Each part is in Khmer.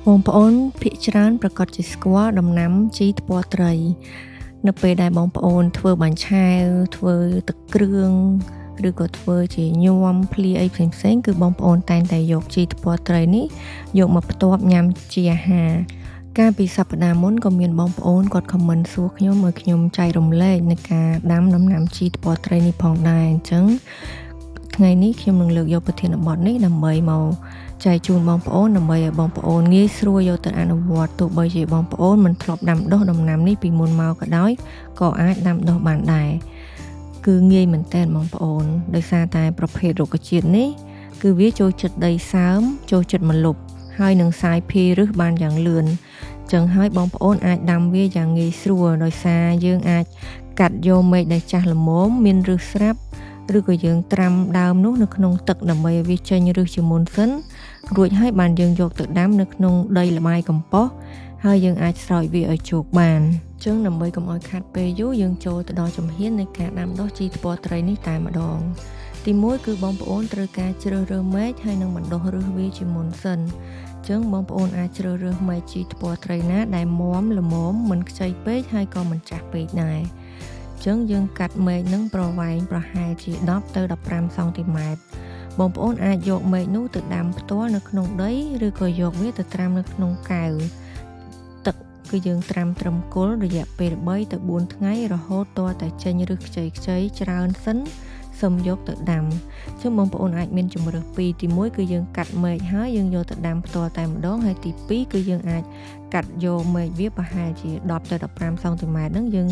បងប្អូនភាគច្រើនប្រកាសជាស្គាល់ដំណាំជីថ្ពាល់ត្រីនៅពេលដែលបងប្អូនធ្វើបាញ់ឆែវធ្វើទឹកគ្រឿងឬក៏ធ្វើជាញាំភ្លាអីផ្សេងៗគឺបងប្អូនតែងតែយកជីថ្ពាល់ត្រីនេះយកមកផ្ទាប់ញ៉ាំជាអាហារកាលពីសប្តាហ៍មុនក៏មានបងប្អូនគាត់ខមមិនសួរខ្ញុំឲ្យខ្ញុំចែករំលែកនៃការដាំដំណាំជីថ្ពាល់ត្រីនេះផងដែរអញ្ចឹងថ្ងៃនេះខ្ញុំនឹងលើកយកប្រធានបទនេះដើម្បីមកចែកជូនបងប្អូនដើម្បីឲ្យបងប្អូនងាយស្រួលយកទៅអនុវត្តទោះបីជាបងប្អូនមិនធ្លាប់ដាំដុះដំណាំនេះពីមុនមកក៏ដោយក៏អាចដាំដុះបានដែរគឺងាយមែនតើបងប្អូនដោយសារតែប្រភេទរុក្ខជាតិនេះគឺវាចូលចិត្តដីសើមចូលចិត្តម្លប់ហើយនឹងសាយភាយឫសបានយ៉ាងលឿនចឹងហើយបងប្អូនអាចដាំវាយ៉ាងងាយស្រួលដោយសារយើងអាចកាត់យកមែកដែលចាស់ល្មមមានឫសស្រាប់ឬក៏យើងត្រាំដើមនោះនៅក្នុងទឹកដើម្បីឲ្យវាចេញឫសជាមុនសិនរួចហើយបានយើងយកទៅដាំនៅក្នុងដីល្បាយកំប៉ុស្តហើយយើងអាចស្រោចវាឲ្យជោគបានអញ្ចឹងដើម្បីកុំឲ្យខាត់ពេលយូរយើងចូលទៅដល់ជំហាននៃការដាំដុះជីថ្ពាល់ត្រីនេះតែម្ដងទី1គឺបងប្អូនត្រូវការជ្រើសរើសមែកហើយនឹងបណ្ដុះឫសវាជាមុនសិនអញ្ចឹងបងប្អូនអាចជ្រើសរើសមែកជីថ្ពាល់ត្រីណាដែលមាំល្មមមិនខ្ចីពេកហើយក៏មិនចាស់ពេកដែរអញ្ចឹងយើងកាត់មែកនឹងប្រវែងប្រហែលជា10ទៅ15សង់ទីម៉ែត្របងប្អូនអាចយកមែកនោះទៅដាំផ្ទាល់នៅក្នុងដីឬក៏យកវាទៅត្រាំនៅក្នុងកែវទឹកគឺយើងត្រាំត្រឹមគល់រយៈពេល3ទៅ4ថ្ងៃរហូតទាល់តែចេញឫសខ្ចីៗច្រើនសិនសឹមយកទៅដាំអញ្ចឹងបងប្អូនអាចមានជំរើសពីរទី1គឺយើងកាត់មែកហើយយើងយកទៅដាំផ្ទាល់តែម្ដងហើយទី2គឺយើងអាចកាត់យកមែកវាប្រហែលជា10ទៅ15សង់ទីម៉ែត្រហ្នឹងយើង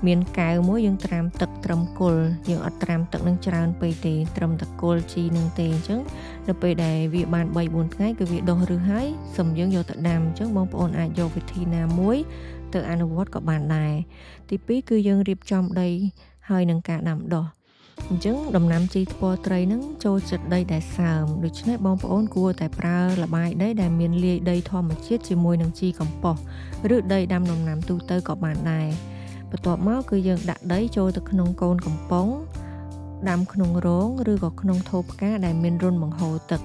មានកែវមួយយើងត្រាំទឹកត្រឹមគល់យើងអត់ត្រាំទឹកនឹងច្រើនពេកទេត្រឹមតែគល់ជីនឹងទេអញ្ចឹងនៅពេលដែលវាបាន3-4ថ្ងៃគឺវាដុះឫសហើយសឹមយើងយកទៅដាំអញ្ចឹងបងប្អូនអាចយកវិធីណាមួយទៅអនុវត្តក៏បានដែរទី2គឺយើងរៀបចំដីហើយនឹងការដាំដុះអញ្ចឹងដំណាំជីថ្ពាល់ត្រីហ្នឹងចូលចិត្តដីដែលសើមដូច្នេះបងប្អូនគួរតែប្រើល្បាយដីដែលមានលាយដីធម្មជាតិជាមួយនឹងជីកំប៉ុស្តឬដីដាំដំណាំទូទៅក៏បានដែរបន្ទាប់មកគឺយើងដាក់ដីចូលទៅក្នុងកូនកំប៉ុងដាំក្នុងរងឬក៏ក្នុងថូផ្កាដែលមានរន្ធបង្ហូរទឹក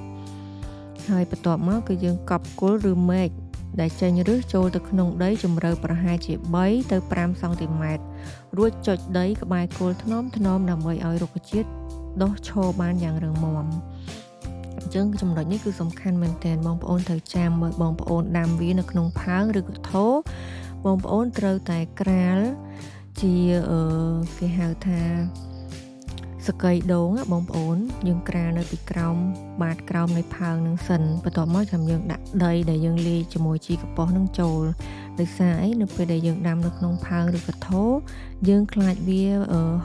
ហើយបន្ទាប់មកគឺយើងកប់គល់ឬមែកដែលចេញឫសចូលទៅក្នុងដីជម្រៅប្រហែលជា3ទៅ5សង់ទីម៉ែត្ររួចចុចដីក្បែរគល់ថ្នមៗដើម្បីឲ្យរុក្ខជាតិដុះឈរបានយ៉ាងរឹងមាំអញ្ចឹងចំណុចនេះគឺសំខាន់មែនទែនបងប្អូនត្រូវចាំមើលបងប្អូនដាំវានៅក្នុងផើងឬក៏ថូបងប្អូនត្រូវតែក្រាលជាគេហៅថាសកៃដូងបងប្អូនយើងក្រាលនៅពីក្រោមបាតក្រោមនៃផើងនឹងសិនបន្ទាប់មកចាំយើងដាក់ដីដែលយើងលាយជាមួយជីកំប៉ុស្តនឹងចូលដោយសារអីនៅពេលដែលយើងដាំនៅក្នុងផើងឬក៏ថូយើងខ្លាចវា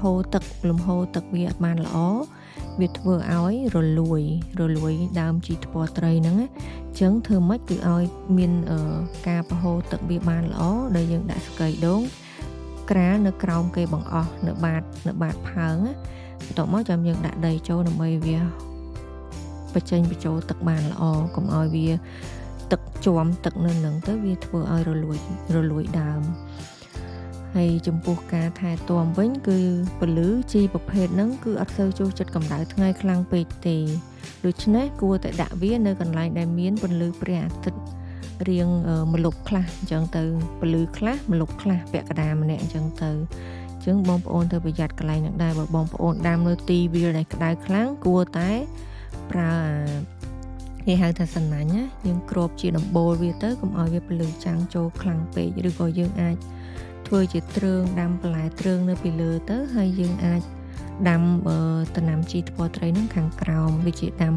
ហូរទឹកលំហូរទឹកវាអត់បានល្អវាធ្វើឲ្យរលួយដើមជីថ្ពាល់ត្រីហ្នឹងអញ្ចឹងធ្វើម៉េចគឺឲ្យមានការបង្ហូរទឹកវាបានល្អដែលយើងដាក់សកៃដូងក្រាលនៅក្រោមគេបង្អស់នៅបាតផើងបន្ទាប់មកចាំយើងដាក់ដីចូលដើម្បីវាបញ្ចេញបញ្ចូលទឹកបានល្អកុំឲ្យវាទឹកជាំទឹកនៅនឹងទៅវាធ្វើឲ្យរលួយដើមហើយចំពោះការថែទាំវិញគឺពលឺជីប្រភេទហ្នឹងគឺអត់សូវចូលចិត្តកម្ដៅថ្ងៃខ្លាំងពេកទេដូច្នេះគួរតែដាក់វានៅកន្លែងដែលមានពន្លឺព្រះអាទិត្យរៀងម្លប់ខ្លះអញ្ចឹងទៅពលឺខ្លះម្លប់ខ្លះពាក់កណ្ដាលម្នាក់អញ្ចឹងទៅអញ្ចឹងបងប្អូនត្រូវប្រយ័ត្នកន្លែងហ្នឹងដែរបើបងប្អូនដាំនៅទីវាលដែលក្តៅខ្លាំងគួរតែប្រើគេហៅថាសំណាញ់ណាយើងគ្របជាដំបូលវាទៅកុំឲ្យវាពលឺចាំងចូលខ្លាំងពេកឬក៏យើងអាចធ្វើជាទ្រើងដាំបន្លែទ្រើងនៅពីលើទៅហើយយើងអាចដាំដំណាំជីថ្ពាល់ត្រីហ្នឹងខាងក្រោមដូចជាដាំ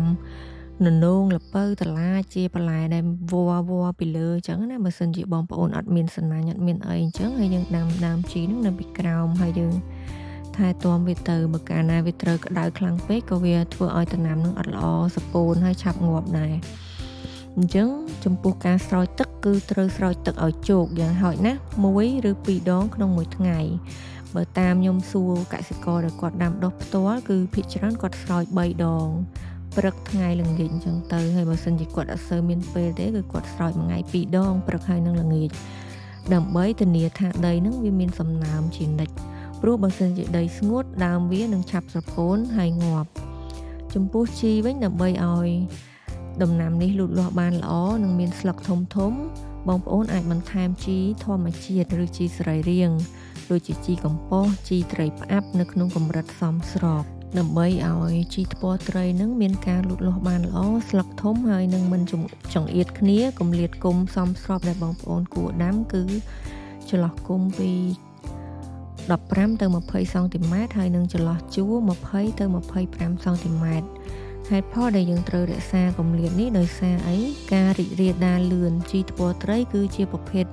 ននោងល្ពៅតឡាជាបន្លែដែលវ៉ាពីលើអញ្ចឹងណាបើសិនជាបងប្អូនអត់មានសំណាញ់អត់មានអីអញ្ចឹងហើយយើងដាំដើមជីហ្នឹងនៅពីក្រោមហើយយើងថែទាំវាទៅបើកាលណាវាត្រូវក្តៅខ្លាំងពេកក៏វាធ្វើឲ្យដំណាំនឹងអត់ល្អសពូនហើយឆាប់ងាប់ដែរអញ្ចឹងចំពោះការស្រោចទឹកគឺត្រូវស្រោចទឹកឲ្យជោគយ៉ាងហោចណាស់1ឬ2ដងក្នុងមួយថ្ងៃបើតាមខ្ញុំសួរកសិករដែលគាត់ដាំដុះផ្ទាល់គឺភាគច្រើនគាត់ស្រោច3ដងព្រឹកថ្ងៃល្ងាចអញ្ចឹងទៅហើយបើសិនជាគាត់អត់សូវមានពេលទេគឺគាត់ស្រោចមួយថ្ងៃ2ដងព្រឹកហើយនិងល្ងាចដើម្បីធានាថាដីនឹងវាមានសំណើមជានិច្ចព្រោះបើសិនជាដីស្ងួតដើមវានឹងឆាប់ស្រពោនហើយងាប់ចំពោះជីវិញដើម្បីឲ្យ ដំណាំនេះលូតលាស់បានល្អនិងមានស្លឹកធំបងប្អូនអាចបន្ថែមជីធម្មជាតិឬជីសរីរាង្គដូចជាជីកំប៉ុស្តជីត្រីផ្អាប់នៅក្នុងកម្រិតសមស្របដើម្បីឲ្យជីថ្ពាល់ត្រីនឹងមានការលូតលាស់បានល្អស្លឹកធំហើយនឹងមិនចង្អៀតគ្នាគម្លាតគុម្ពសមស្របដែលបងប្អូនគួរដាំគឺចន្លោះគុម្ពពី15ទៅ20សង់ទីម៉ែត្រហើយនឹងចន្លោះជួរ20ទៅ25សង់ទីម៉ែត្រហេតុផលដែលយើងត្រូវរក្សាគម្លាតនេះដោយសារអីការរីករាលដាលលឿនជីថ្ពាល់ត្រីគឺជាប្រភេទ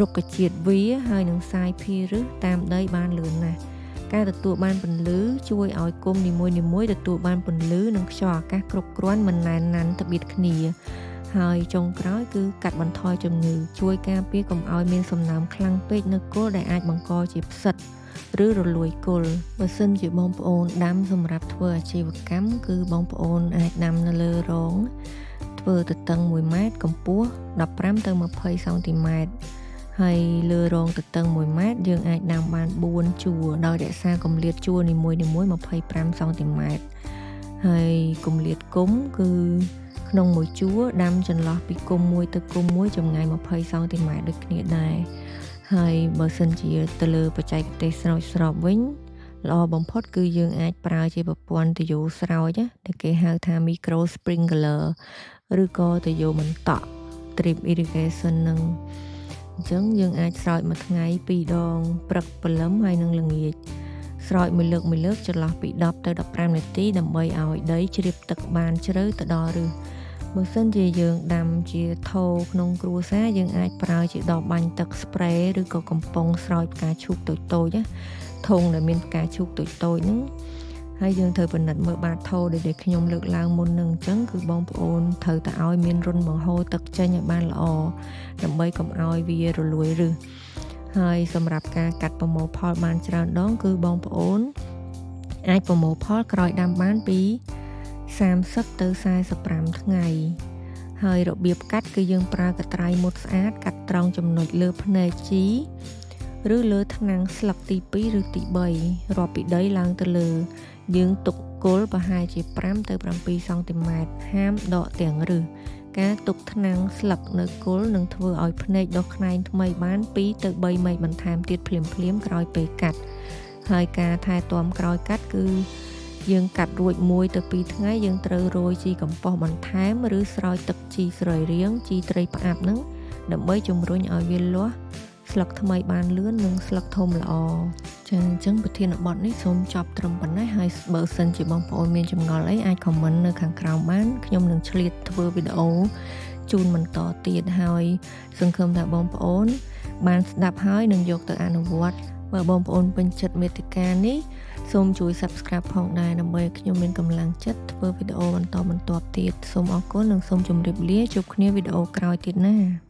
រុក្ខជាតិវាហើយនឹងសាយភាយឫសតាមដីបានលឿនណាស់ការទទួលបានពន្លឺជួយឲ្យគុម្ពនីមួយៗទទួលបានពន្លឺនិងខ្យល់អាកាសគ្រប់គ្រាន់មិនណែនណាន់ត្បៀតគ្នាហើយចុងក្រោយគឺកាត់បន្ថយជំងឺជួយការពារកុំឲ្យមានសំណើមខ្លាំងពេកនៅគល់ដែលអាចបង្កជាផ្សិតឬរលួយគល់បើសិនជាបងប្អូនដាំសម្រាប់ធ្វើអាជីវកម្មគឺបងប្អូនអាចដាំនៅលើរងធ្វើទទឹង1ម៉ែត្រកម្ពស់15ទៅ20សង់ទីម៉ែត្រហើយលើរងទទឹង1ម៉ែត្រយើងអាចដាំបាន4ជួរដោយរក្សាគម្លាតជួរនីមួយ25សង់ទីម៉ែត្រហើយគម្លាតគុម្ពគឺក្នុងមួយជួរដាំចន្លោះពីគុម្ពមួយទៅគុម្ពមួយចម្ងាយ20សង់ទីម៉ែត្រដូចគ្នាដែរហើយបើសិនជាទៅលើបច្ចេកទេសស្រោចស្រពវិញល្អបំផុតគឺយើងអាចប្រើជាប្រព័ន្ធទយោស្រោចដែលគេហៅថា micro sprinkler ឬក៏ទយោបន្តក់ drip irrigation នឹងអញ្ចឹងយើងអាចស្រោចមួយថ្ងៃ2ដងព្រឹកព្រលឹមហើយនិងល្ងាចស្រោចមួយលើកចន្លោះពី10ទៅ15នាទីដើម្បីឲ្យដីជ្រាបទឹកបានជ្រៅទៅដល់ឫសបើសិនជាយើងដាំជាថូក្នុងគ្រួសារយើងអាចប្រើជាដបបាញ់ទឹកស្ប្រេឬក៏កំប៉ុងស្រោចផ្កាឈូកតូចៗធុងដែលមានផ្កាឈូកតូចៗហ្នឹងហើយយើងត្រូវពិនិត្យមើលបាតថូដែលខ្ញុំលើកឡើងមុននឹងអញ្ចឹងគឺបងប្អូនត្រូវតែឲ្យមានរន្ធបង្ហូរទឹកចេញឲ្យបានល្អដើម្បីកុំឲ្យវារលួយឫសហើយសម្រាប់ការកាត់ប្រមូលផលបានច្រើនដងគឺបងប្អូនអាចប្រមូលផលក្រោយដាំបានពី30ទៅ45ថ្ងៃហើយរបៀបកាត់គឺយើងប្រើកត្រៃមុតស្អាតកាត់ត្រង់ចំណុចលើភ្នែកជីឬលើថ្នាំងស្លឹកទី2ឬទី3រាប់ពីដីឡើងទៅលើយើងទុកគល់ប្រហែលជា5ទៅ7សង់ទីម៉ែត្រហាមដកទាំងឫសការទុកថ្នាំងស្លឹកនៅគល់នឹងធ្វើឲ្យភ្នែកដុះខ្នែងថ្មីបាន2ទៅ3ម៉ែត្របន្ថែមទៀតភ្លាមក្រោយពេលកាត់ហើយការថែទាំក្រោយកាត់គឺយើងកាត់រួច1ទៅ2ថ្ងៃយើងត្រូវរោយជីកំប៉ុស្តបន្ថែមឬស្រោចទឹកជីសរីរាង្គជីត្រីផ្អាប់ហ្នឹងដើម្បីជំរុញឲ្យវាលាស់ស្លឹកថ្មីបានលឿននិងស្លឹកធំល្អចឹងអញ្ចឹងប្រធានបទនេះសូមចប់ត្រឹមប៉ុណ្ណេះហើយបើសិនជាបងប្អូនមានចម្ងល់អីអាច comment នៅខាងក្រោមបានខ្ញុំនឹងឆ្លៀតធ្វើវីដេអូជូនបន្តទៀតហើយសង្ឃឹមថាបងប្អូនបានស្ដាប់ហើយនឹងយកទៅអនុវត្តបើបងប្អូនពេញចិត្តមាតិកានេះសូមជួយ Subscribe ផងដែរដើម្បីខ្ញុំមានកម្លាំងចិត្តធ្វើវីដេអូបន្តទៀតសូមអរគុណនិងសូមជម្រាបលាជួបគ្នាវីដេអូក្រោយទៀតណា